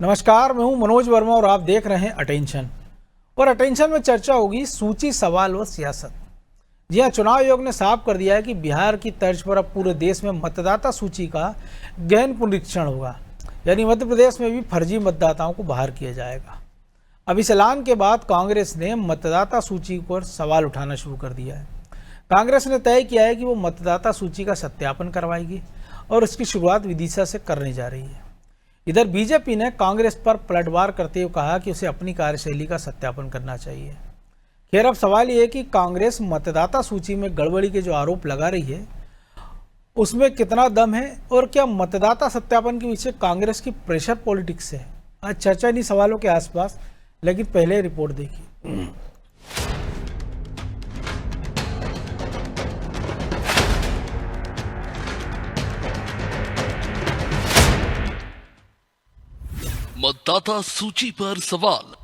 नमस्कार, मैं हूं मनोज वर्मा और आप देख रहे हैं अटेंशन। और अटेंशन में चर्चा होगी सूची, सवाल व सियासत। जी हां, चुनाव आयोग ने साफ कर दिया है कि बिहार की तर्ज पर अब पूरे देश में मतदाता सूची का गहन पुनरीक्षण होगा। यानी मध्य प्रदेश में भी फर्जी मतदाताओं को बाहर किया जाएगा। अब इस ऐलान के बाद कांग्रेस ने मतदाता सूची पर सवाल उठाना शुरू कर दिया है। कांग्रेस ने तय किया है कि वो मतदाता सूची का सत्यापन करवाएगी और इसकी शुरुआत विदिशा से करने जा रही है। इधर बीजेपी ने कांग्रेस पर पलटवार करते हुए कहा कि उसे अपनी कार्यशैली का सत्यापन करना चाहिए। खैर, अब सवाल ये है कि कांग्रेस मतदाता सूची में गड़बड़ी के जो आरोप लगा रही है उसमें कितना दम है और क्या मतदाता सत्यापन के पीछे कांग्रेस की प्रेशर पॉलिटिक्स है। आज चर्चा इन्हीं सवालों के आसपास, लेकिन पहले रिपोर्ट देखिए। मतदाता सूची पर सवाल।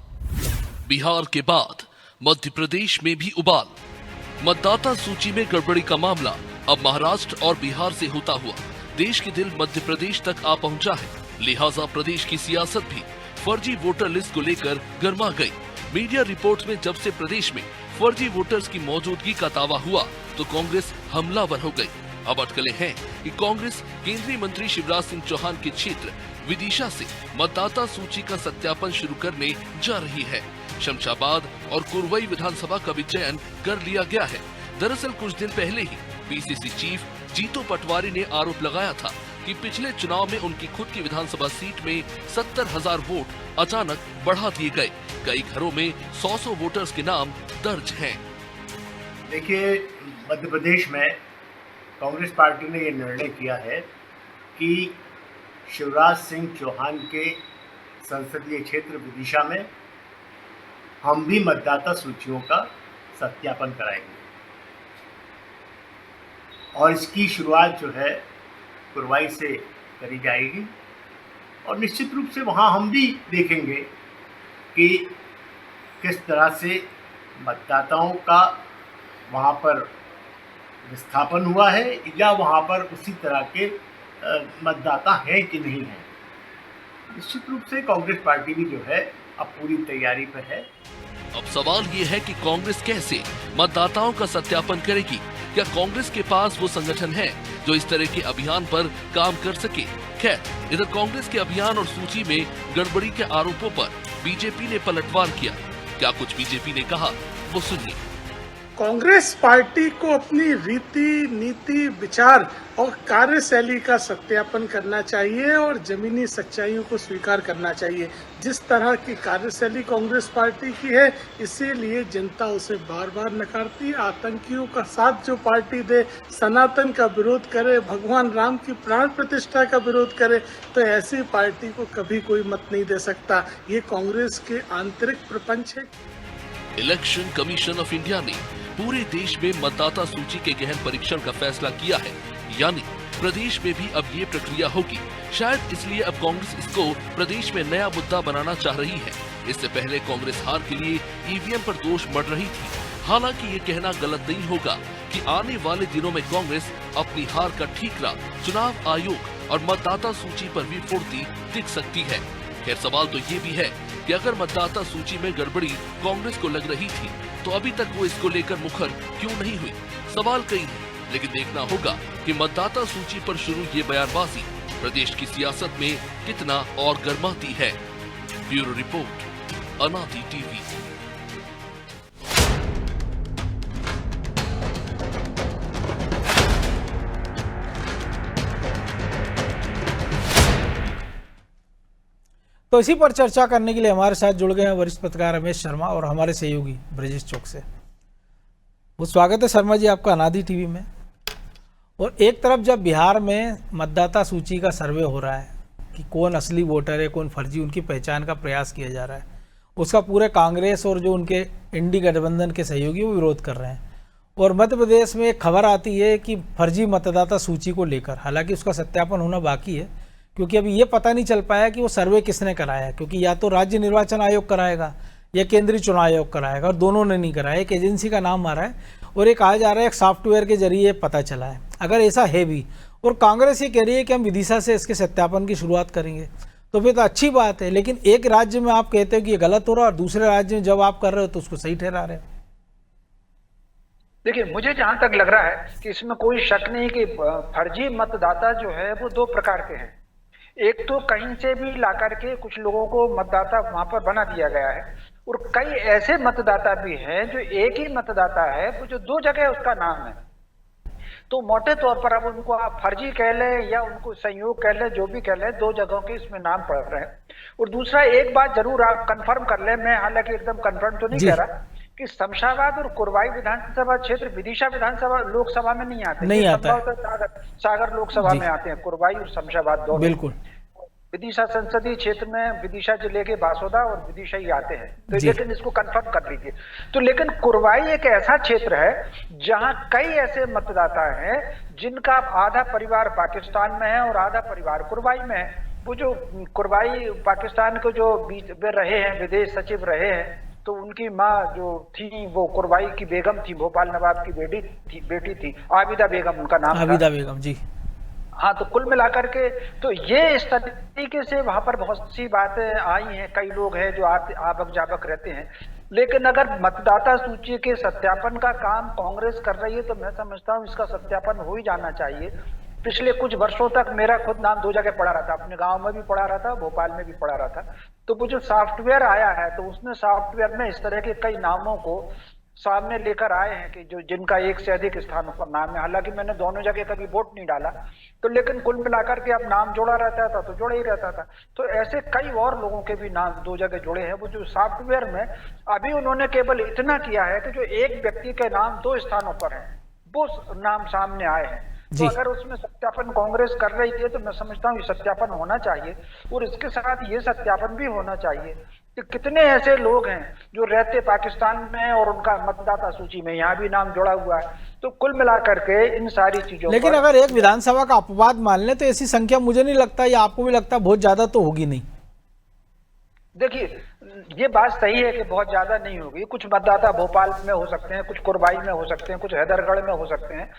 बिहार के बाद मध्य प्रदेश में भी उबाल। मतदाता सूची में गड़बड़ी का मामला अब महाराष्ट्र और बिहार से होता हुआ देश के दिल मध्य प्रदेश तक आ पहुंचा है। लिहाजा प्रदेश की सियासत भी फर्जी वोटर लिस्ट को लेकर गर्मा गई। मीडिया रिपोर्ट्स में जब से प्रदेश में फर्जी वोटर्स की मौजूदगी का दावा हुआ तो कांग्रेस हमलावर हो गई। अब अटकलें हैं कि कांग्रेस केंद्रीय मंत्री शिवराज सिंह चौहान के क्षेत्र विदिशा से मतदाता सूची का सत्यापन शुरू करने जा रही है। शमशाबाद और कुरवई विधानसभा का भी चयन कर लिया गया है। दरअसल कुछ दिन पहले ही पीसीसी चीफ जीतू पटवारी ने आरोप लगाया था कि पिछले चुनाव में उनकी खुद की विधानसभा सीट में 70,000 वोट अचानक बढ़ा दिए गए। कई घरों में 100 वोटर्स के नाम दर्ज हैं। देखिए, मध्य प्रदेश में कांग्रेस पार्टी ने ये निर्णय किया है कि शिवराज सिंह चौहान के संसदीय क्षेत्र विदिशा में हम भी मतदाता सूचियों का सत्यापन कराएंगे और इसकी शुरुआत जो है कुरवाई से करी जाएगी। और निश्चित रूप से वहाँ हम भी देखेंगे कि किस तरह से मतदाताओं का वहाँ पर विस्थापन हुआ है या वहाँ पर उसी तरह के मतदाता है कि नहीं है। निश्चित रूप से कांग्रेस पार्टी भी जो है अब पूरी तैयारी पर है। अब सवाल ये है कि कांग्रेस कैसे मतदाताओं का सत्यापन करेगी। क्या कांग्रेस के पास वो संगठन है जो इस तरह के अभियान पर काम कर सके। खैर, इधर कांग्रेस के अभियान और सूची में गड़बड़ी के आरोपों पर बीजेपी ने पलटवार किया। क्या कुछ बीजेपी ने कहा, वो सुनिए। कांग्रेस पार्टी को अपनी रीति, नीति, विचार और कार्यशैली का सत्यापन करना चाहिए और जमीनी सच्चाइयों को स्वीकार करना चाहिए। जिस तरह की कार्यशैली कांग्रेस पार्टी की है, इसीलिए जनता उसे बार बार नकारती है। आतंकियों का साथ जो पार्टी दे, सनातन का विरोध करे, भगवान राम की प्राण प्रतिष्ठा का विरोध करे, तो ऐसी पार्टी को कभी कोई मत नहीं दे सकता। ये कांग्रेस के आंतरिक प्रपंच है। इलेक्शन कमीशन ऑफ इंडिया ने पूरे देश में मतदाता सूची के गहन परीक्षण का फैसला किया है। यानी प्रदेश में भी अब ये प्रक्रिया होगी। शायद इसलिए अब कांग्रेस इसको प्रदेश में नया मुद्दा बनाना चाह रही है। इससे पहले कांग्रेस हार के लिए ईवीएम पर दोष मढ़ रही थी। हालांकि ये कहना गलत नहीं होगा कि आने वाले दिनों में कांग्रेस अपनी हार का ठीकरा चुनाव आयोग और मतदाता सूची पर भी फोड़ती दिख सकती है। खैर, सवाल तो ये भी है कि अगर मतदाता सूची में गड़बड़ी कांग्रेस को लग रही थी तो अभी तक वो इसको लेकर मुखर क्यों नहीं हुई। सवाल कई हैं, लेकिन देखना होगा कि मतदाता सूची पर शुरू ये बयानबाजी प्रदेश की सियासत में कितना और गर्माती है। ब्यूरो रिपोर्ट, अनादि टीवी। तो इसी पर चर्चा करने के लिए हमारे साथ जुड़ गए हैं वरिष्ठ पत्रकार रमेश शर्मा और हमारे सहयोगी ब्रजेश चौक से। वो स्वागत है शर्मा जी आपका अनादि टीवी में। और एक तरफ जब बिहार में मतदाता सूची का सर्वे हो रहा है कि कौन असली वोटर है, कौन फर्जी, उनकी पहचान का प्रयास किया जा रहा है, उसका पूरे कांग्रेस और जो उनके इंडी गठबंधन के सहयोगी वो विरोध कर रहे हैं। और मध्य प्रदेश में एक खबर आती है कि फर्जी मतदाता सूची को लेकर, हालांकि उसका सत्यापन होना बाकी है क्योंकि अभी ये पता नहीं चल पाया कि वो सर्वे किसने कराया, क्योंकि या तो राज्य निर्वाचन आयोग कराएगा या केंद्रीय चुनाव आयोग कराएगा, और दोनों ने नहीं कराया। एक एजेंसी का नाम आ रहा है और एक कहा जा रहा है एक सॉफ्टवेयर के जरिए पता चला है। अगर ऐसा है भी, और कांग्रेस ये कह रही है कि हम विदिशा से इसके सत्यापन की शुरुआत करेंगे, तो फिर तो अच्छी बात है। लेकिन एक राज्य में आप कहते हो कि ये गलत हो रहा है और दूसरे राज्य में जब आप कर रहे हो तो उसको सही ठहरा रहे हो। देखिए, मुझे जहां तक लग रहा है कि इसमें कोई शक नहीं कि फर्जी मतदाता जो है वो दो प्रकार के हैं। एक तो कहीं से भी ला करके कुछ लोगों को मतदाता वहां पर बना दिया गया है, और कई ऐसे मतदाता भी हैं जो एक ही मतदाता है वो जो दो जगह उसका नाम है। तो मोटे तौर पर अब उनको आप फर्जी कह लें या उनको संयोग कह लें, जो भी कह लें, दो जगहों के इसमें नाम पड़ रहे हैं। और दूसरा, एक बात जरूर आप कंफर्म कर लें, मैं हालांकि एकदम कंफर्म तो नहीं कह रहा कि शमशाबाद और कुरवाई विधानसभा क्षेत्र विदिशा विधानसभा लोकसभा में नहीं आते, नहीं आता है। सागर लोकसभा में आते हैं, कुरवाई और शमशाबाद दोनों। बिल्कुल। विदिशा संसदीय क्षेत्र में विदिशा जिले के बासोदा और विदिशा ही आते हैं, तो लेकिन इसको कंफर्म कर लीजिए। तो लेकिन कुरवाई एक ऐसा क्षेत्र है जहां कई ऐसे मतदाता हैं जिनका आधा परिवार पाकिस्तान में है और आधा परिवार कुरवाई में है। वो जो कुरवाई पाकिस्तान को जो वे रहे हैं, विदेश सचिव रहे हैं, तो उनकी माँ जो थी वो कुरवाई की बेगम थी, भोपाल नवाब की बेटी थी आबिदा बेगम, उनका नाम आबिदा बेगम जी। हाँ, तो कुल मिलाकर के तो ये इस तरीके से वहां पर बहुत सी बातें आई हैं। कई लोग हैं जो आवक जावक रहते हैं, लेकिन अगर मतदाता सूची के सत्यापन का काम कांग्रेस कर रही है तो मैं समझता हूँ इसका सत्यापन हो ही जाना चाहिए। पिछले कुछ वर्षों तक मेरा खुद नाम दो जगह पड़ा रहा था, अपने गांव में भी पड़ा रहा था, भोपाल में भी पड़ा रहा था। तो वो जो सॉफ्टवेयर आया है तो उसने सॉफ्टवेयर में इस तरह के कई नामों को सामने लेकर आए हैं कि जो जिनका एक से अधिक स्थानों पर नाम है। हालांकि मैंने दोनों जगह कभी वोट नहीं डाला, तो लेकिन कुल मिलाकर के अब नाम जोड़ा रहता था तो जोड़ा ही रहता था। तो ऐसे कई और लोगों के भी नाम दो जगह जुड़े हैं। वो जो सॉफ्टवेयर में अभी उन्होंने केवल इतना किया है कि जो एक व्यक्ति के नाम दो स्थानों पर है वो नाम सामने आए हैं। तो अगर उसमें सत्यापन कांग्रेस कर रही थी तो मैं समझता हूँ ये सत्यापन होना चाहिए, और इसके साथ ये सत्यापन भी होना चाहिए कि कितने ऐसे लोग हैं जो रहते पाकिस्तान में और उनका मतदाता सूची में यहाँ भी नाम जुड़ा हुआ है। तो कुल मिलाकर के इन सारी चीजों लेकिन अगर एक विधानसभा का अपवाद मान लें तो ऐसी संख्या मुझे नहीं लगता, या आपको भी लगता बहुत ज्यादा तो होगी नहीं। देखिए, ये बात सही है कि बहुत ज्यादा नहीं होगी। कुछ मतदाता भोपाल में हो सकते हैं, कुछ कुरवाई में हो सकते हैं, कुछ हैदरगढ़ में हो सकते हैं,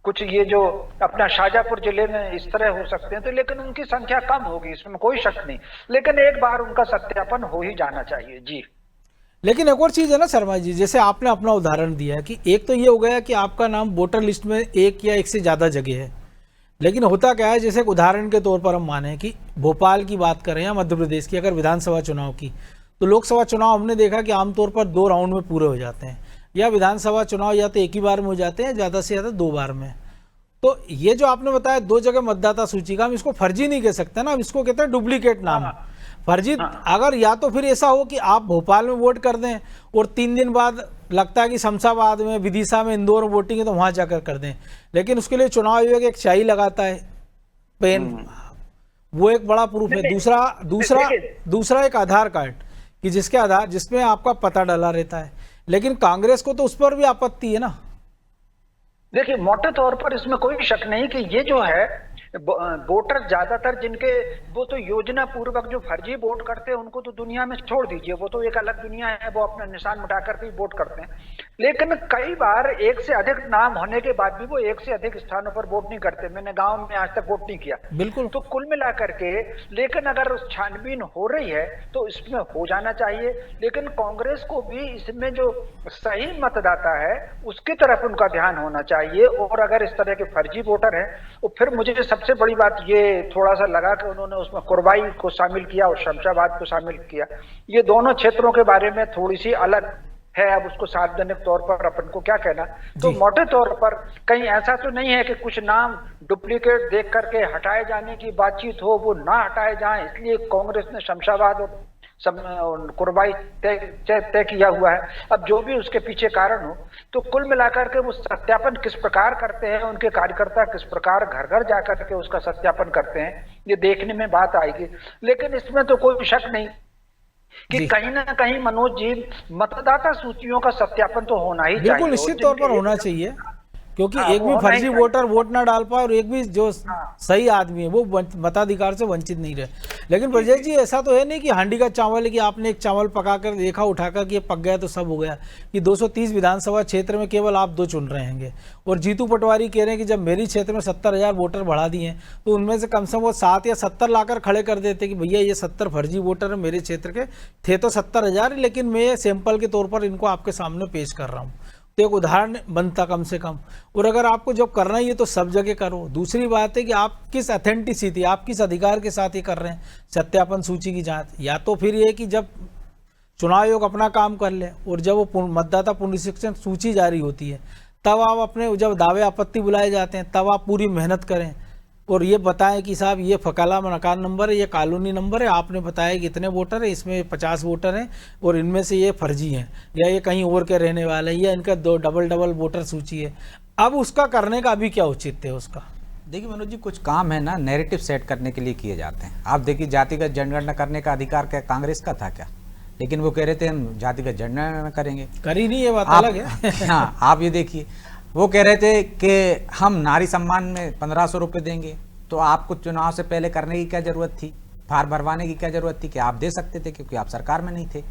कुछ ये जो अपना शाहजहांपुर जिले में इस तरह हो सकते हैं। तो लेकिन उनकी संख्या कम होगी, इसमें कोई शक नहीं, लेकिन एक बार उनका सत्यापन हो ही जाना चाहिए जी। लेकिन एक और चीज है ना शर्मा जी, जैसे आपने अपना उदाहरण दिया है कि एक तो ये हो गया कि आपका नाम वोटर लिस्ट में एक या एक से ज्यादा जगह है, लेकिन होता क्या है, जैसे एक उदाहरण के तौर पर हम माने कि भोपाल की बात करें या मध्य प्रदेश की अगर विधानसभा चुनाव की, तो लोकसभा चुनाव हमने देखा कि आमतौर पर 2 राउंड में पूरे हो जाते हैं, या विधानसभा चुनाव या तो एक ही बार में हो जाते हैं, ज़्यादा से ज़्यादा 2 बार में। तो ये जो आपने बताया 2 जगह मतदाता सूची का, हम इसको फर्जी नहीं कह सकते ना, हम इसको कहते हैं डुप्लीकेट नाम। फर्जी अगर या तो फिर ऐसा हो कि आप भोपाल में वोट कर दें और 3 दिन बाद लगता है कि शमशाबाद में, विदिशा में, इंदौर में वोटिंग है तो वहां जाकर कर दें, लेकिन उसके लिए चुनाव आयोग एक स्याही लगाता है, पेन, वो एक बड़ा प्रूफ है। दूसरा एक आधार कार्ड कि जिसमें आपका पता डाला रहता है, लेकिन कांग्रेस को तो उस पर भी आपत्ति है ना। देखिए, मोटे तौर पर इसमें कोई शक नहीं कि ये जो है वोटर ज्यादातर जिनके वो तो योजना पूर्वक जो फर्जी वोट करते हैं उनको तो दुनिया में छोड़ दीजिए, वो तो एक अलग दुनिया है, वो अपना निशान मिटा करके वोट करते हैं। लेकिन कई बार एक से अधिक नाम होने के बाद भी वो एक से अधिक स्थानों पर वोट नहीं करते। मैंने गांव में आज तक वोट नहीं किया, बिल्कुल। तो कुल मिला करके लेकिन अगर छानबीन हो रही है तो इसमें हो जाना चाहिए। लेकिन कांग्रेस को भी इसमें जो सही मतदाता है उसकी तरफ उनका ध्यान होना चाहिए, और अगर इस तरह के फर्जी वोटर हैं, तो फिर मुझे सबसे बड़ी बात ये थोड़ा सा लगा कि उन्होंने उसमें कुरवाई को शामिल किया और शमशाबाद को शामिल किया। ये दोनों क्षेत्रों के बारे में थोड़ी सी अलग है, अब उसको सार्वजनिक तौर पर अपन को क्या कहना। तो मोटे तौर पर कहीं ऐसा तो नहीं है कि कुछ नाम डुप्लीकेट देख करके हटाए जाने की बातचीत हो, वो ना हटाए जाएं, इसलिए कांग्रेस ने शमशाबाद और कुरवाई तय किया हुआ है। अब जो भी उसके पीछे कारण हो, तो कुल मिलाकर के वो सत्यापन किस प्रकार करते हैं, उनके कार्यकर्ता किस प्रकार घर घर जाकर के उसका सत्यापन करते हैं, ये देखने में बात आएगी। लेकिन इसमें तो कोई शक नहीं कि कहीं ना कहीं मनोज जी मतदाता सूचियों का सत्यापन तो होना ही चाहिए। बिल्कुल निश्चित तौर पर होना चाहिए, क्योंकि हाँ, एक वो भी हम फर्जी नहीं वोटर वोट ना डाल पाए और एक भी जो हाँ। सही आदमी है वो मताधिकार से वंचित नहीं रहे। लेकिन ब्रजेश जी ऐसा तो है नहीं कि हांडी का चावल है कि आपने एक चावल पकाकर देखा उठाकर कि ये पक गया तो सब हो गया, कि 230 विधानसभा क्षेत्र में केवल आप 2 चुन रहे हैं। और जीतू पटवारी कह रहे हैं कि जब मेरी क्षेत्र में 70,000 वोटर बढ़ा दिए हैं तो उनमें से कम से कम वो 7 या 70 लाकर खड़े कर देते कि भैया ये 70 फर्जी वोटर है मेरे क्षेत्र के, थे तो 70,000 लेकिन मैं सैंपल के तौर पर इनको आपके सामने पेश कर रहा हूँ। तो एक उदाहरण बनता कम से कम। और अगर आपको जब करना ही है तो सब जगह करो। दूसरी बात है कि आप किस अथेंटिसिटी, आप किस अधिकार के साथ ये कर रहे हैं सत्यापन सूची की जांच। या तो फिर ये कि जब चुनाव आयोग अपना काम कर ले और जब वो मतदाता पुनरीक्षण सूची जारी होती है तब आप अपने, जब दावे आपत्ति बुलाए जाते हैं तब आप पूरी मेहनत करें और ये बताएं कि साहब ये फकाला मकान नंबर है, ये कॉलोनी नंबर है, आपने बताया कि इतने वोटर है, इसमें 50 वोटर हैं और इनमें से ये फर्जी हैं या ये कहीं और के रहने वाले हैं या इनका 2 डबल वोटर सूची है। अब उसका करने का अभी क्या औचित्य है उसका? देखिए मनोज जी, कुछ काम है ना नेरेटिव सेट करने के लिए किए जाते हैं। आप देखिए जातिगत जनगणना करने का अधिकार क्या कांग्रेस का था क्या? लेकिन वो कह रहे थे हम जातिगत जनगणना करेंगे, करी नहीं, ये बात अलग है। हाँ, आप ये देखिए वो कह रहे थे कि हम नारी सम्मान में 1500 रुपये देंगे, तो आपको चुनाव से पहले करने की क्या जरूरत थी, फार्म भरवाने की क्या जरूरत थी कि आप दे सकते थे क्योंकि आप सरकार में नहीं थे।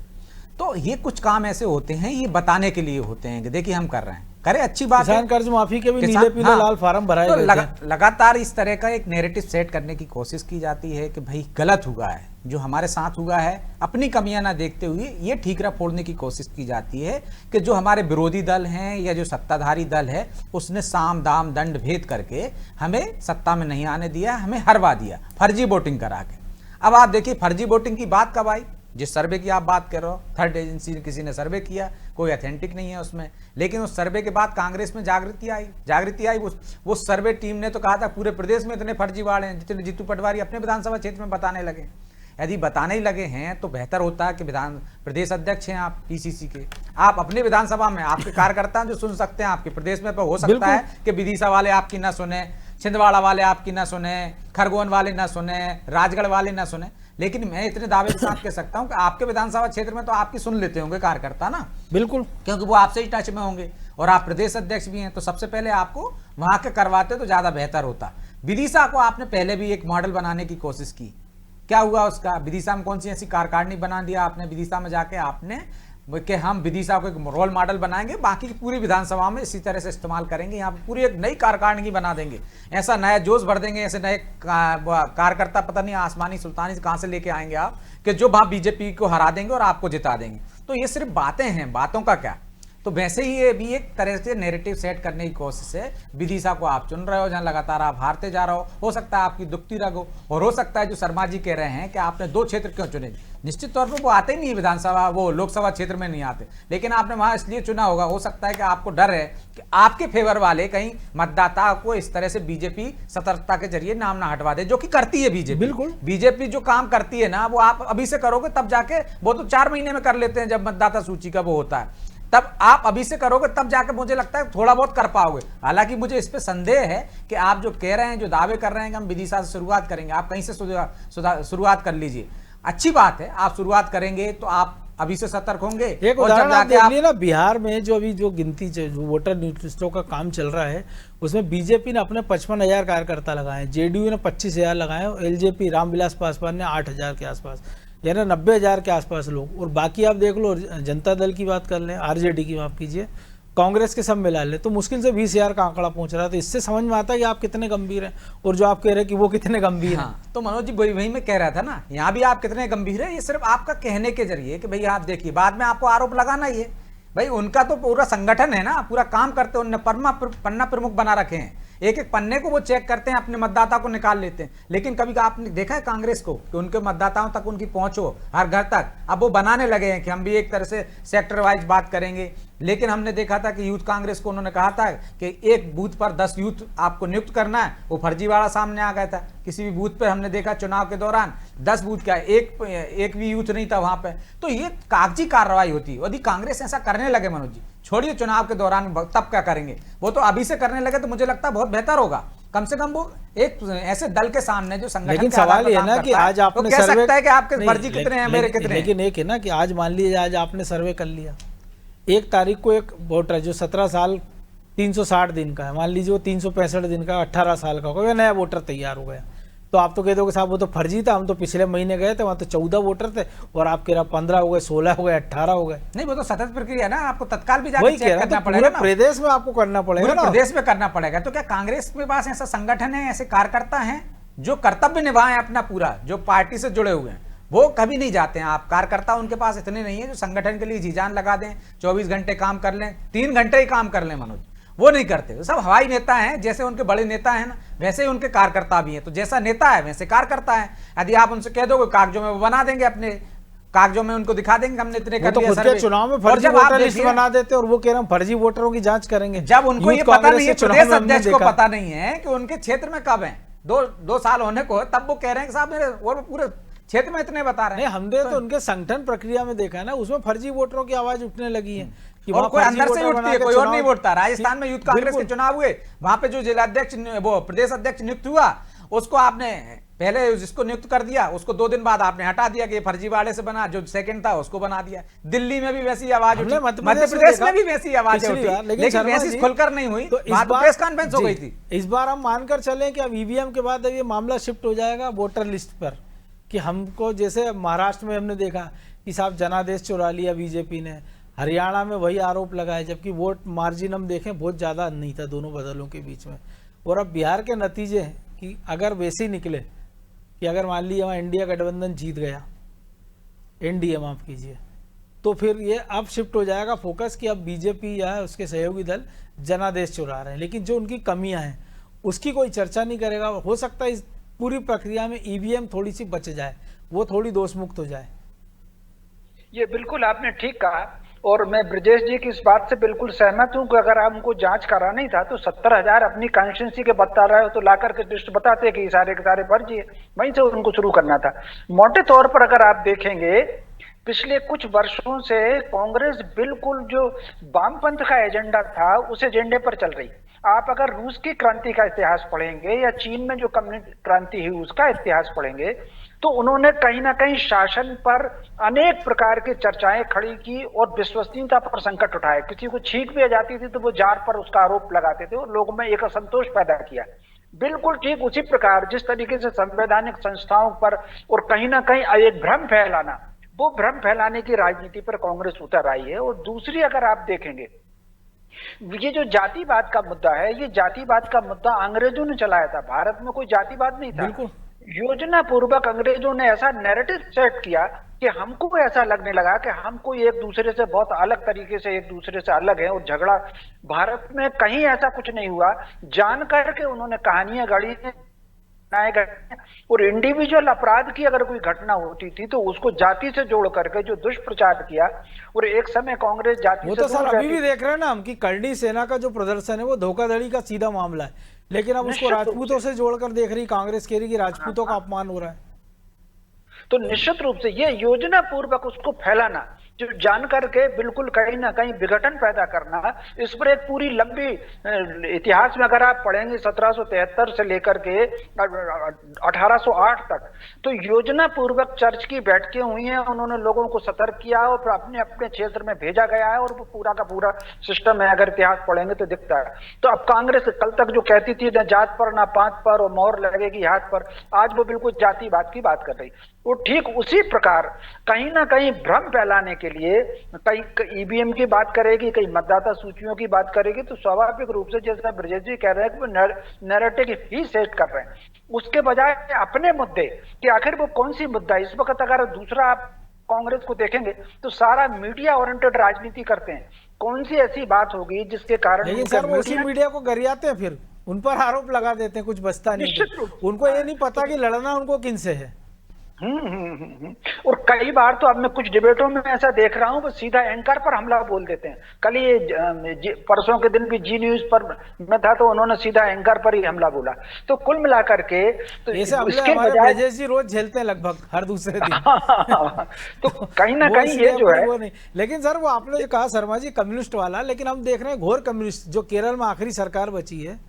तो ये कुछ काम ऐसे होते हैं, ये बताने के लिए होते हैं कि देखिए हम कर रहे हैं, करे अच्छी बात है। किसान कर्ज माफी के भी नीले पीले लाल फार्म भराए तो गए थे। लगातार इस तरह का एक नैरेटिव सेट करने की कोशिश की जाती है कि भाई गलत हुआ है, जो हमारे साथ हुआ है, अपनी कमियां ना देखते हुए ये ठीकरा फोड़ने की कोशिश की जाती है कि जो हमारे विरोधी दल हैं या जो सत्ताधारी दल है उसने साम दाम दंड भेद करके हमें सत्ता में नहीं आने दिया, हमें हरवा दिया फर्जी वोटिंग करा के। अब आप देखिए फर्जी वोटिंग की बात कब आई? जिस सर्वे की आप बात कर रहे हो, थर्ड एजेंसी किसी ने सर्वे किया, कोई अथेंटिक नहीं है उसमें, लेकिन उस सर्वे के बाद कांग्रेस में जागृति आई। वो सर्वे टीम ने तो कहा था पूरे प्रदेश में इतने फर्जीवाड़े हैं जितने जीतू पटवारी अपने विधानसभा क्षेत्र में बताने लगे। यदि बताने ही लगे हैं तो बेहतर होता है कि प्रदेश अध्यक्ष हैं आप पीसीसी के, आप अपने विधानसभा में आपके कार्यकर्ता जो सुन सकते हैं आपके प्रदेश में, हो सकता है कि विदिशा वाले आपकी ना सुने, छिंदवाड़ा वाले आपकी ना सुने, खरगोन वाले ना सुने, राजगढ़ वाले ना सुने, लेकिन मैं इतने दावे के साथ कह सकता हूं कि आपके विधानसभा क्षेत्र में तो आपकी सुन लेते होंगे कार्यकर्ता ना, बिल्कुल, क्योंकि वो आपसे ही टच में होंगे और आप प्रदेश अध्यक्ष भी हैं, तो सबसे पहले आपको वहां के करवाते तो ज्यादा बेहतर होता। विदिशा को आपने पहले भी एक मॉडल बनाने की कोशिश की, क्या हुआ उसका? विदिशा में कौन सी ऐसी कार्यकारिणी बना दिया आपने? विदिशा में जाके आपने कि हम विदिशा को एक रोल मॉडल बनाएंगे, बाकी की पूरी विधानसभा में इसी तरह से इस्तेमाल करेंगे, यहाँ पर पूरी एक नई कार्यकारिणी बना देंगे, ऐसा नया जोश भर देंगे, ऐसे नए कार्यकर्ता पता नहीं आसमानी सुल्तानी से कहाँ से लेके आएंगे आप कि जो वहाँ बीजेपी को हरा देंगे और आपको जिता देंगे। तो ये सिर्फ बातें हैं, बातों का क्या? तो वैसे ही ये भी एक तरह से नैरेटिव सेट करने की कोशिश है। विदिशा को आप चुन रहे हो जहां लगातार आप हारते जा रहे हो सकता है आपकी दुखती रगो, और हो सकता है जो शर्मा जी कह रहे हैं कि आपने 2 क्षेत्र क्यों चुने, निश्चित तौर पर वो आते ही नहीं विधानसभा, वो लोकसभा क्षेत्र में नहीं आते, लेकिन आपने वहां इसलिए चुना होगा, हो सकता है कि आपको डर है कि आपके फेवर वाले कहीं मतदाता को इस तरह से बीजेपी सतर्कता के जरिए नाम ना हटवा दे, जो कि करती है बीजेपी। बिल्कुल, बीजेपी जो काम करती है ना वो आप अभी से करोगे तब जाके, वो तो 4 महीने में कर लेते हैं जब मतदाता सूची का वो होता है, तब आप अभी से करोगे तब जाकर मुझे लगता है थोड़ा बहुत कर पाओगे। हालांकि मुझे इस पे संदेह है कि आप जो कह रहे हैं, जो दावे कर रहे हैं कि हम विदिशा से शुरुआत करेंगे, आप कहीं से शुरुआत कर लीजिए, अच्छी बात है, आप शुरुआत करेंगे तो आप अभी से सतर्क होंगे। एक उदाहरण आप देख लीजिए ना, बिहार में जो अभी जो गिनती जो वोटर लिस्टों का काम चल रहा है उसमें बीजेपी ने अपने 55,000 कार्यकर्ता लगाए, जेडीयू ने 25,000 लगाए, एलजेपी रामविलास पासवान ने 8,000 के आसपास, यानी 90,000 के आसपास लोग। और बाकी आप देख लो, जनता दल की बात कर लें, आरजेडी की माफ कीजिए, कांग्रेस के सब मिला ले तो मुश्किल से 20,000 का आंकड़ा पहुंच रहा है। तो इससे समझ में आता है कि आप कितने गंभीर हैं और जो आप कह रहे हैं कि वो कितने गंभीर हैं। तो मनोज जी वही मैं कह रहा था ना, यहाँ भी आप कितने गंभीर हैं, ये सिर्फ आपका कहने के जरिए कि भाई आप देखिए, बाद में आपको आरोप लगाना ही है। भाई उनका तो पूरा संगठन है ना, पूरा काम करते हैं, उन्होंने पन्ना प्रमुख बना रखे हैं, एक एक पन्ने को वो चेक करते हैं, अपने मतदाता को निकाल लेते हैं। लेकिन कभी आपने देखा है कांग्रेस को कि उनके मतदाताओं तक उनकी पहुंच हो, हर घर तक? अब वो बनाने लगे हैं कि हम भी एक तरह से सेक्टर वाइज बात करेंगे, लेकिन हमने देखा था कि यूथ कांग्रेस को उन्होंने कहा था कि एक बूथ पर 10 यूथ आपको नियुक्त करना है, वो फर्जीवाड़ा सामने आ गया था। किसी भी बूथ पे हमने देखा चुनाव के दौरान 10 बूथ का एक भी यूथ नहीं था वहां पे। तो ये कागजी कार्रवाई होती है। यदि कांग्रेस ऐसा करने लगे मनोज जी, छोड़िए चुनाव के दौरान, तब क्या करेंगे, वो तो अभी से करने लगे तो मुझे लगता है बहुत बेहतर होगा। कम से कम वो एक ऐसे दल के सामने जो संगठन, लेकिन सवाल ये है ना कि आज आपने कह सकता है कि आपके फर्जी कितने हैं, मेरे कितने, लेकिन एक है ना कि आज मान लीजिए आज आपने सर्वे कर लिया, 1 तारीख को एक वोटर जो 17 साल 360 दिन का है, मान लीजिए वो 365 दिन का, 18 साल का हो गया, नया वोटर तैयार हो गया, तो आप तो कह दोगे साहब वो तो फर्जी था, हम तो पिछले महीने गए थे, वहाँ तो 14 वोटर थे और आप कह रहा 15 हो गए, 16 हो गए, 18 हो गए। नहीं, वो तो सतत प्रक्रिया है ना, आपको तत्काल भी वही जाकर कह चेक रहा करना तो पड़ेगा पूरे ना, प्रदेश में आपको करना पड़ेगा पूरे ना। प्रदेश में करना पड़ेगा। तो क्या कांग्रेस के पास ऐसा संगठन है, ऐसे कार्यकर्ता हैं जो कर्तव्य निभाएं अपना पूरा, जो पार्टी से जुड़े हुए हैं, वो कभी नहीं जाते हैं। आप कार्यकर्ता उनके पास इतने नहीं है जो संगठन के लिए जी जान लगा दें, 24 घंटे काम कर लें, 3 घंटे ही काम कर लें मनोज, वो नहीं करते। वो सब हवाई नेता हैं, जैसे उनके बड़े नेता हैं ना वैसे ही उनके कार्यकर्ता भी हैं। तो जैसा नेता है वैसे कार्यकर्ता है। यदि आप उनसे कह दोगे कागजों में वो बना देंगे, अपने कागजों में उनको दिखा देंगे हमने इतने कर तो दिया खुद के चुनाव में फर्जी वोटर लिस्ट बना देते और वो कह रहे हैं फर्जी वोटरों की जांच करेंगे। जब उनको ये पता नहीं है, प्रदेश अध्यक्ष को देखा। पता नहीं है कि उनके क्षेत्र में कब है, दो साल होने को है, तब वो कह रहे हैं कि साहब मेरे वो पूरे क्षेत्र में इतने बता रहे हैं। हमने तो उनके संगठन प्रक्रिया में देखा ना, उसमें फर्जी वोटरों की आवाज उठने लगी है कि और वहाँ कोई फर्जी अंदर से वोटर उठती बना है, के कोई और चुनाव- नहीं वोटता। राजस्थान में यूथ कांग्रेस के बिल्कुल। चुनाव हुए, वहां पे जो जिलाध्यक्ष वो प्रदेश अध्यक्ष नियुक्त हुआ, उसको आपने पहले जिसको नियुक्त कर दिया उसको 2 दिन बाद आपने हटा दिया कि ये फर्जीवाड़े से बना, जो सेकंड था उसको बना दिया। दिल्ली में भी वैसी आवाज उठी, मध्य प्रदेश में भी वैसी आवाज उठी, लेकिन वैसी खुलकर नहीं हुई। तो इस वहां तो बार प्रेस कॉन्फ्रेंस हो गई थी। इस बार हम मानकर चलें कि अब ईवीएम के बाद अब ये मामला शिफ्ट हो जाएगा वोटर लिस्ट पर, कि हमको जैसे महाराष्ट्र में हमने देखा कि साहब जनादेश चुरा लिया बीजेपी ने, हरियाणा में वही आरोप लगाए, जबकि वोट मार्जिन हम देखें बहुत ज़्यादा नहीं था दोनों बदलों के बीच में। और अब बिहार के नतीजे हैं कि अगर वैसे ही निकले कि अगर मान लीजिए वहाँ इंडिया गठबंधन जीत गया, एनडीए माफ कीजिए, तो फिर ये अब शिफ्ट हो जाएगा फोकस कि अब बीजेपी या उसके सहयोगी दल जनादेश चुरा रहे हैं, लेकिन जो उनकी कमियां हैं उसकी कोई चर्चा नहीं करेगा। हो सकता है इस पूरी प्रक्रिया में ईवीएम थोड़ी सी बच जाए, वो थोड़ी दोषमुक्त हो जाए। ये बिल्कुल आपने ठीक कहा और मैं ब्रजेश जी की इस बात से बिल्कुल सहमत हूं कि अगर हमको जांच कराना ही था तो 70,000 अपनी कॉन्स्टिट्यूंसी के बता रहे हो तो लाकर के लिस्ट बताते कि सारे के सारे फर्जी है, वहीं से उनको शुरू करना था। मोटे तौर पर अगर आप देखेंगे पिछले कुछ वर्षों से कांग्रेस बिल्कुल जो वामपंथ का एजेंडा था उस एजेंडे पर चल रही। आप अगर रूस की क्रांति का इतिहास पढ़ेंगे या चीन में जो कम्युनिस्ट क्रांति हुई उसका इतिहास पढ़ेंगे तो उन्होंने कहीं ना कहीं शासन पर अनेक प्रकार की चर्चाएं खड़ी की और विश्वसनीयता पर संकट उठाए। किसी को छींक भी आ जाती थी तो वो जार पर उसका आरोप लगाते थे और लोगों में एक असंतोष पैदा किया। बिल्कुल ठीक उसी प्रकार जिस तरीके से संवैधानिक संस्थाओं पर और कहीं ना कहीं एक भ्रम फैलाना, वो भ्रम फैलाने की राजनीति पर कांग्रेस उतर आई है। और दूसरी अगर आप देखेंगे ये जो जातिवाद का मुद्दा है, ये जातिवाद का मुद्दा अंग्रेजों ने चलाया था, भारत में कोई जातिवाद नहीं था। योजना पूर्वक अंग्रेजों ने ऐसा नैरेटिव सेट किया कि हमको ऐसा लगने लगा कि हम कोई एक दूसरे से बहुत अलग तरीके से एक दूसरे से अलग है और झगड़ा भारत में कहीं ऐसा कुछ नहीं हुआ। जान करके उन्होंने कहानियां गढ़ी बनाए गए और इंडिविजुअल अपराध की अगर कोई घटना होती थी तो उसको जाति से जोड़ करके जो दुष्प्रचार किया। और एक समय कांग्रेस जाति वो तो सर अभी भी देख रहे हैं ना हम कि करनी सेना का जो प्रदर्शन है वो धोखाधड़ी का सीधा मामला है, लेकिन अब उसको राजपूतों से जोड़कर देख रही कांग्रेस, कह रही कि राजपूतों का अपमान हो रहा है। तो निश्चित रूप से ये योजना पूर्वक उसको फैलाना, जो जान करके बिल्कुल कहीं ना कहीं विघटन पैदा करना, इस पर एक पूरी लंबी इतिहास में अगर आप पढ़ेंगे 1773 से लेकर के 1808 तक तो योजना पूर्वक चर्च की बैठकें हुई हैं। उन्होंने लोगों को सतर्क किया और फिर अपने अपने क्षेत्र में भेजा गया है और वो पूरा का पूरा सिस्टम है, अगर इतिहास पढ़ेंगे तो दिखता है। तो अब कांग्रेस कल तक जो कहती थी न जात पर ना पांच पर और मोहर लगेगी हाथ पर, आज वो बिल्कुल जातिवाद की बात कर रही। वो ठीक उसी प्रकार कहीं ना कहीं भ्रम फैलाने के लिए कहीं ईवीएम की बात करेगी, कहीं मतदाता सूचियों की बात करेगी, तो स्वाभाविक रूप से जैसा ब्रजेश जी कह रहे हैं कि वो नैरेटिव ही सेट कर रहे हैं, उसके बजाय अपने मुद्दे कि आखिर वो कौन सी मुद्दा है। इस वक्त अगर दूसरा आप कांग्रेस को देखेंगे तो सारा मीडिया ओरिएंटेड राजनीति करते हैं। कौन सी ऐसी बात होगी जिसके कारण, लेकिन सर वो उसी मीडिया को गरियाते हैं, फिर उन पर आरोप लगा देते हैं, कुछ बचता नहीं। उनको ये नहीं पता कि लड़ना उनको किनसे है। और कई बार तो अब मैं कुछ डिबेटों में ऐसा देख रहा हूं वो सीधा एंकर पर हमला बोल देते हैं। कल ये परसों के दिन भी जी न्यूज पर मैं था तो उन्होंने सीधा एंकर पर ही हमला बोला। तो कुल मिलाकर के तो इसके बजाय ब्रजेश जी रोज झेलते हैं लगभग हर दूसरे दिन। तो कहीं ना कहीं ये जो है वो नहीं। लेकिन सर वो आपने जो कहा शर्मा जी कम्युनिस्ट वाला, लेकिन हम देख रहे हैं घोर कम्युनिस्ट जो केरल में आखिरी सरकार बची है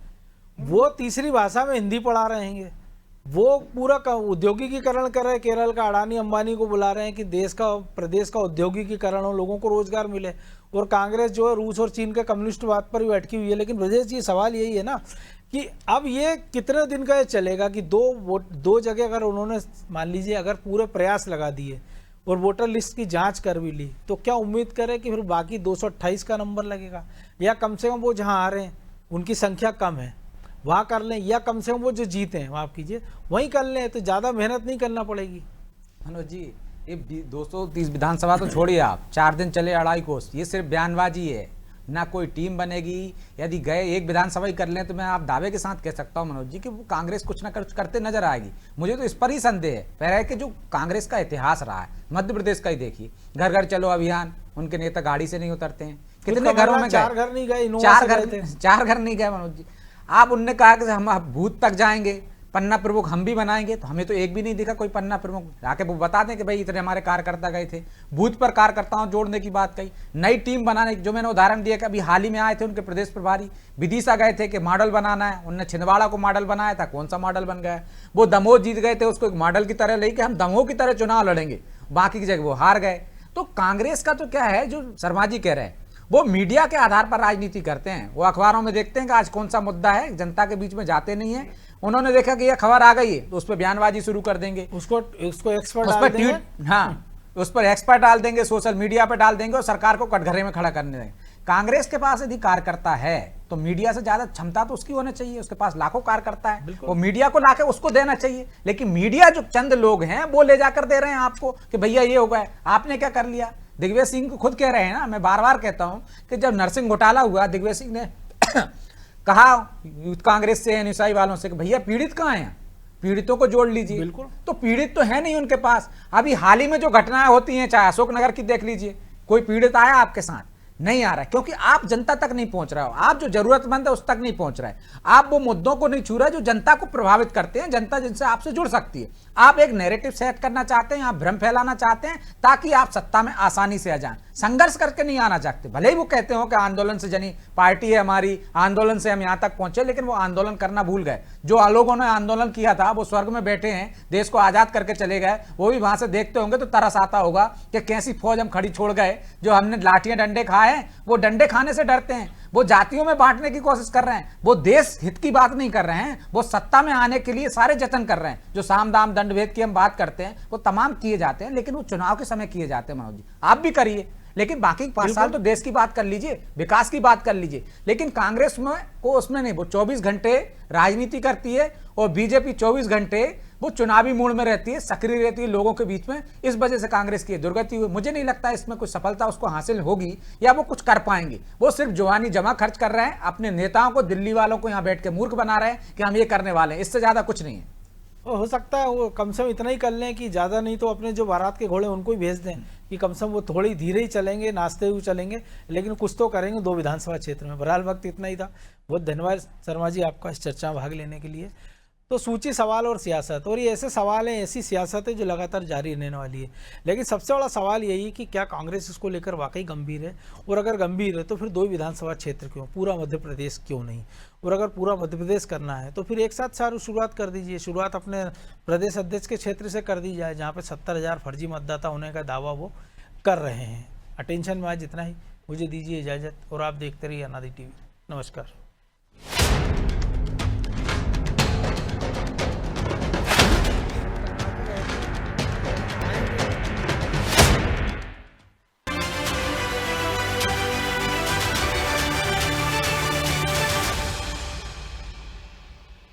वो तीसरी भाषा में हिंदी पढ़ा रहे हैं। वो पूरा औद्योगिकीकरण कर रहे हैं। केरल का अडानी अंबानी को बुला रहे हैं कि देश का प्रदेश का औद्योगिकीकरण हो, लोगों को रोजगार मिले। और कांग्रेस जो है रूस और चीन के कम्युनिस्टवाद पर भी बैठी हुई है। लेकिन ब्रजेश जी, सवाल यही है ना कि अब ये कितने दिन का ये चलेगा कि दो जगह अगर उन्होंने मान लीजिए अगर पूरे प्रयास लगा दिए और वोटर लिस्ट की जांच कर भी ली, तो क्या उम्मीद करें कि फिर बाकी 228 का नंबर लगेगा, या कम से कम वो जहां आ रहे हैं उनकी संख्या कम है वहाँ कर लें, या कम से कम वो जो जीते हैं माफ़ कीजिए वहीं कर लें, तो ज़्यादा मेहनत नहीं करना पड़ेगी। मनोज जी, ये 230 विधानसभा तो छोड़िए आप, 4 दिन चले 2.5 कोस, ये सिर्फ बयानबाजी है, ना कोई टीम बनेगी। यदि गए एक विधानसभा ही कर लें तो मैं आप दावे के साथ कह सकता हूं मनोज जी कि वो कांग्रेस कुछ ना कुछ करते नजर आएगी। मुझे तो इस पर ही संदेह है। पहले कि जो कांग्रेस का इतिहास रहा है, मध्य प्रदेश का ही देखिए, घर घर चलो अभियान, उनके नेता गाड़ी से नहीं उतरते हैं। कितने घरों में गए? 4 घर नहीं गए, 4 घर नहीं गए मनोज जी। आप उनने कहा कि हम बूथ तक जाएंगे, पन्ना प्रमुख हम भी बनाएंगे, तो हमें तो एक भी नहीं दिखा कोई पन्ना प्रमुख। जाके वो बता दें कि भाई इतने हमारे कार्यकर्ता गए थे, बूथ पर कार्यकर्ताओं जोड़ने की बात कही, नई टीम बनाने की, जो मैंने उदाहरण दिया कि अभी हाल ही में आए थे उनके प्रदेश प्रभारी विदिशा गए थे कि मॉडल बनाना है, उन्होंने छिंदवाड़ा को मॉडल बनाया था, कौन सा मॉडल बन गया। वो दमोह जीत गए थे, उसको एक मॉडल की तरह लेके हम दमोह की तरह चुनाव लड़ेंगे, बाकी की जगह वो हार गए। तो कांग्रेस का तो क्या है, जो शर्मा जी कह रहे हैं, वो मीडिया के आधार पर राजनीति करते हैं। वो अखबारों में देखते हैं कि आज कौन सा मुद्दा है, जनता के बीच में जाते नहीं है। उन्होंने देखा कि यह खबर आ गई है तो उस पर बयानबाजी शुरू कर देंगे, उसको एक्सपर्ट उस पर ट्वीट, हाँ उस पर एक्सपर्ट डाल देंगे, सोशल मीडिया पर डाल देंगे और सरकार को कटघरे में खड़ा करने देंगे। कांग्रेस के पास यदि कार्यकर्ता है तो मीडिया से ज्यादा क्षमता तो उसकी होनी चाहिए। उसके पास लाखों कार्यकर्ता है, वो मीडिया को लाके उसको देना चाहिए। लेकिन मीडिया जो चंद लोग हैं वो ले जाकर दे रहे हैं आपको कि भैया ये हो गया, आपने क्या कर लिया। दिग्विजय सिंह को खुद कह रहे हैं ना, मैं बार बार कहता हूं कि जब नरसिंह घोटाला हुआ, दिग्विजय सिंह ने कहा यूथ कांग्रेस से, एनएसआई वालों से कि भैया पीड़ित कहां हैं, पीड़ितों को जोड़ लीजिए। बिल्कुल, तो पीड़ित तो है नहीं उनके पास। अभी हाल ही में जो घटनाएं होती हैं, चाहे अशोकनगर की देख लीजिए, कोई पीड़ित आया आपके साथ? नहीं आ रहा है, क्योंकि आप जनता तक नहीं पहुंच रहे हो। आप जो जरूरतमंद है उस तक नहीं पहुंच रहे, आप वो मुद्दों को नहीं छू रहे जो जनता को प्रभावित करते हैं, जनता जिनसे आपसे जुड़ सकती है। आप एक नैरेटिव सेट करना चाहते हैं, आप भ्रम फैलाना चाहते हैं ताकि आप सत्ता में आसानी से आ जाएं, संघर्ष करके नहीं आना चाहते। भले ही वो कहते हो कि आंदोलन से जनी पार्टी है हमारी, आंदोलन से हम यहां तक पहुंचे, लेकिन वो आंदोलन करना भूल गए। जो लोगों ने आंदोलन किया था वो स्वर्ग में बैठे हैं, देश को आजाद करके चले गए। वो भी वहां से देखते होंगे तो तरस आता होगा कि कैसी फौज हम खड़ी छोड़ गए। जो हमने लाठियां डंडे खाए हैं, वो डंडे खाने से डरते हैं, वो जातियों में बांटने की कोशिश कर रहे हैं, वो देश हित की बात नहीं कर रहे हैं, वो सत्ता में आने के लिए सारे जतन कर रहे हैं। जो साम दाम दंड भेद की हम बात करते हैं वो तमाम किए जाते हैं, लेकिन वो चुनाव के समय किए जाते हैं। मनोज जी, आप भी करिए, लेकिन बाकी 5 साल तो देश की बात कर लीजिए, विकास की बात कर लीजिए। लेकिन कांग्रेस में को उसमें नहीं, वो 24 घंटे राजनीति करती है और बीजेपी 24 घंटे वो चुनावी मूड में रहती है, सक्रिय रहती है लोगों के बीच में। इस वजह से कांग्रेस की दुर्गति हुई। मुझे नहीं लगता इसमें कुछ सफलता उसको हासिल होगी या वो कुछ कर पाएंगे। वो सिर्फ जुबानी जमा खर्च कर रहे हैं, अपने नेताओं को, दिल्ली वालों को यहाँ बैठ के मूर्ख बना रहे हैं कि हम ये करने वाले हैं, इससे ज्यादा कुछ नहीं है। हो सकता है वो कम से कम इतना ही कर लें कि ज़्यादा नहीं तो अपने जो बारात के घोड़े उनको ही भेज दें कि कम से कम वो थोड़ी धीरे ही चलेंगे, नाचते हुए चलेंगे, लेकिन कुछ तो करेंगे 2 विधानसभा क्षेत्र में। बहरहाल वक्त इतना ही था। बहुत धन्यवाद शर्मा जी आपका इस चर्चा में भाग लेने के लिए। तो सूची, सवाल और सियासत, और ये ऐसे सवाल हैं, ऐसी सियासत है जो लगातार जारी रहने वाली है। लेकिन सबसे बड़ा सवाल यही है कि क्या कांग्रेस इसको लेकर वाकई गंभीर है, और अगर गंभीर है तो फिर 2 विधानसभा क्षेत्र क्यों, पूरा मध्य प्रदेश क्यों नहीं। और अगर पूरा मध्य प्रदेश करना है तो फिर एक साथ सारी शुरुआत कर दीजिए। शुरुआत अपने प्रदेश अध्यक्ष के क्षेत्र से कर दी जाए, जहाँ पर 70,000 फर्जी मतदाता होने का दावा वो कर रहे हैं। अटेंशन में आज इतना ही, मुझे दीजिए इजाज़त और आप देखते रहिए अनादि टीवी। नमस्कार।